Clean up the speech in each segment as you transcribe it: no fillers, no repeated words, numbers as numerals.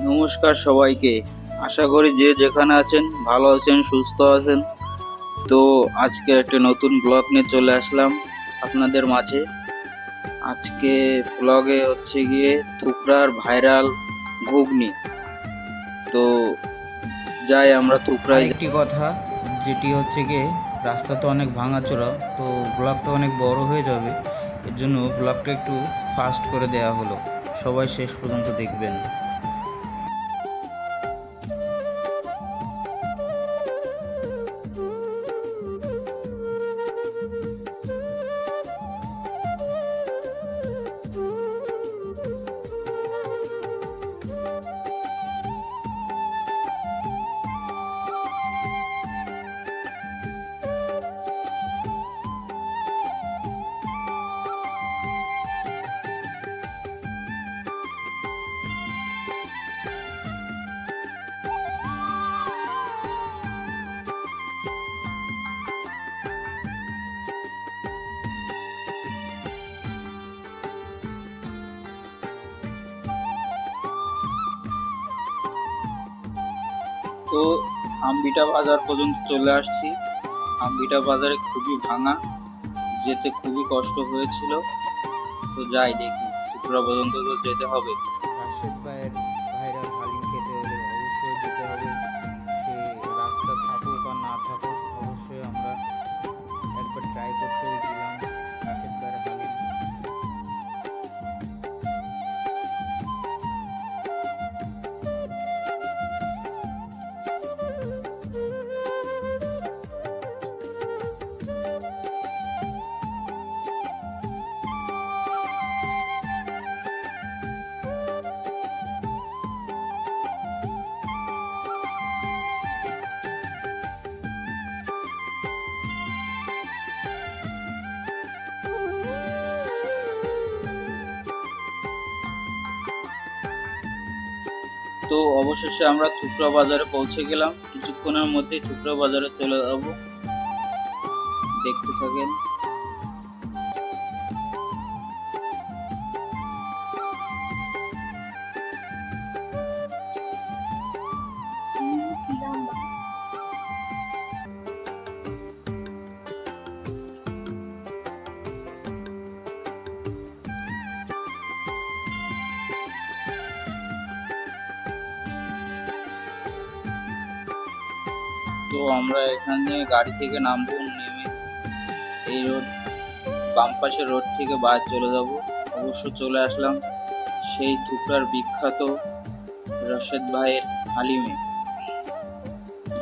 নমস্কার সবাইকে। আশা করি যে যেখানে আছেন ভালো আছেন, সুস্থ আছেন। তো আজকে একটা নতুন ব্লগ নিয়ে চলে আসলাম আপনাদের মাঝে। আজকে ব্লগে হচ্ছে গিয়ে থুকরার ভাইরাল ঘুগনি। তো যাই আমরা থুকরায়। আরেকটি কথা, যেটি হচ্ছে গিয়ে রাস্তা তো অনেক ভাঙাচোরা, তো ব্লগটা অনেক বড় হয়ে যাবে। এর জন্য ব্লগটা একটু ফাস্ট করে দেওয়া হলো। সবাই শেষ পর্যন্ত দেখবেন। তো আম্বিটা বাজার পর্যন্ত চলে আসছি। আম্বিটা বাজারে খুবই ভাঙা, যেতে খুবই কষ্ট হয়েছিল। তো যাই দেখি, থুকরা পর্যন্ত তো যেতে হবে। রাশেদ ভাইয়ের ভাইরাল হালিম খেতে হলে অবশ্যই যেতে হবে। সে রাস্তা থাকুক আর না থাকুক, অবশ্যই আমরা একবার ট্রাই করতে গেলাম রাশেদ ভাইয়ের হালিম। তো অবশেষে আমরা থুকরা বাজারে পৌঁছে গেলাম। কিছুক্ষণের মধ্যেই থুকরা বাজারে চলে যাব, দেখতে থাকেন। তো আমরা এখানে গাড়ি থেকে নামবো, নেমে এই রোড, বাম পাশের রোড থেকে বাস চলে যাব। অবশ্য চলে আসলাম সেই থুকরার বিখ্যাত রশেদ ভাইয়ের হালিমে,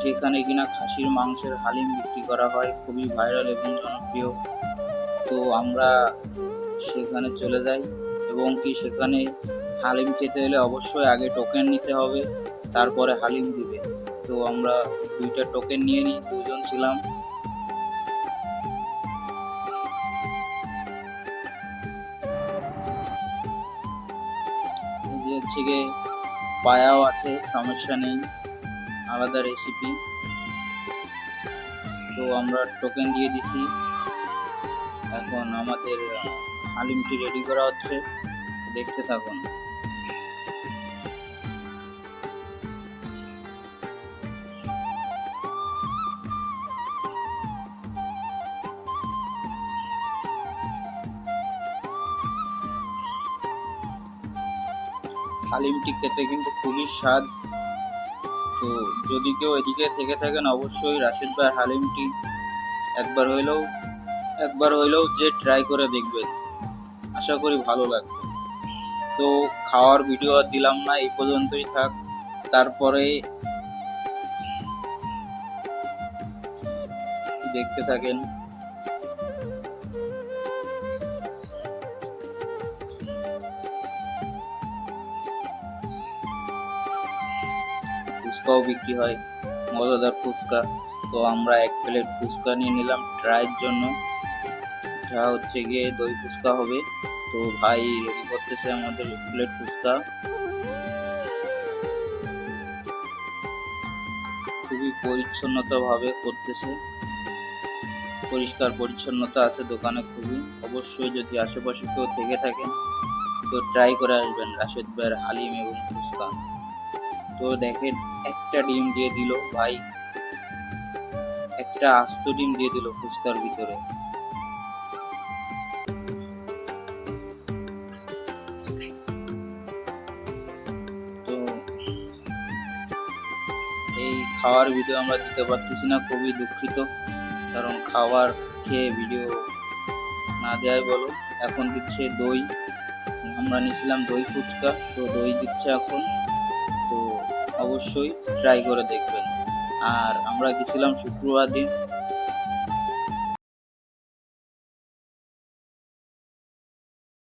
যেখানে কিনা খাসির মাংসের হালিম বিক্রি করা হয়, খুবই ভাইরাল এবং জনপ্রিয়। তো আমরা সেখানে চলে যাই, এবং কি সেখানে হালিম খেতে হলে অবশ্যই আগে টোকেন নিতে হবে, তারপরে হালিম দিবে। তো আমরা দুইটা টোকেন নিয়ে নিই, দুজন ছিলাম। এই যে হচ্ছে গিয়ে পায়াও আছে, সমস্যা নেই, আলাদা রেসিপি। তো আমরা টোকেন দিয়ে দিছি, এখন আমাদের হালিমটি রেডি করা হচ্ছে, দেখতে থাকুন। হালিমটি খেতে কিন্তু খুবই স্বাদ। তো যদি কেউ এদিকে থেকে থাকেন, অবশ্যই রাশিদ ভাই হালিমটি একবার হইলেও যে ট্রাই করে দেখবেন, আশা করি ভালো লাগবে। তো খাওয়ার ভিডিও আর দিলাম না, এই পর্যন্তই থাক। তারপরে দেখতে থাকেন। ফুচকাও বিক্রি হয়, মজাদার ফুচকা। তো আমরা এক প্লেট ফুচকা নিয়ে নিলাম ট্রাইয়ের জন্য, যা হচ্ছে গিয়ে দই ফুচকা হবে। তো ভাই রেডি করতেছে আমাদের প্লেট ফুচকা, খুবই পরিচ্ছন্নতা ভাবে করতেছে, পরিষ্কার পরিচ্ছন্নতা আছে দোকানে খুবই। অবশ্যই যদি আশেপাশে কেউ থেকে থাকেন, তো ট্রাই করে আসবেন রাশেদ ভাইয়ের হালিম এবং ফুচকা। তো দেখেন একটা ডিম দিয়ে দিল ভাই, একটা আস্ত ডিম দিয়ে দিল ফুচকার ভিতরে। তো এই খাওয়ার ভিডিও আমরা দিতে পারতেছি না, খুবই দুঃখিত, কারণ খাবার খেয়ে ভিডিও না দেওয়াই বলো। এখন দিচ্ছে দই, আমরা নিয়েছিলাম দই ফুচকা, তো দই দিচ্ছে এখন। তো অবশ্যই ট্রাই করে দেখবেন। আর আমরা গেছিলাম শুক্রবার দিন,